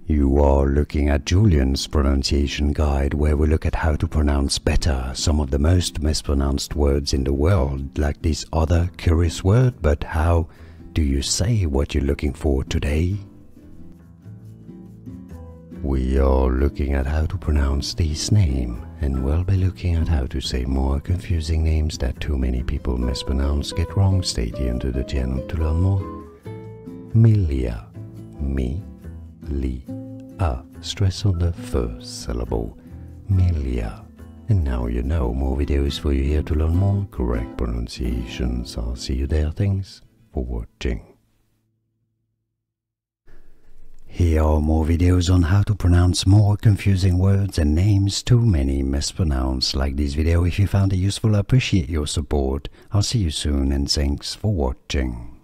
You are looking at Julian's pronunciation guide, where we look at how to pronounce better some of the most mispronounced words in the world, like this other curious word. But how do you say what you're looking for today? We are looking at how to pronounce this name, and we'll be looking at how to say more confusing names that too many people mispronounce, get wrong. Stay tuned to the channel to learn more. Milia, stress on the first syllable, Milia. And now you know, more videos for you here to learn more correct pronunciations. I'll see you there. Thanks for watching. Here are more videos on how to pronounce more confusing words and names too many mispronounced. Like this video if you found it useful. I appreciate your support. I'll see you soon, and thanks for watching.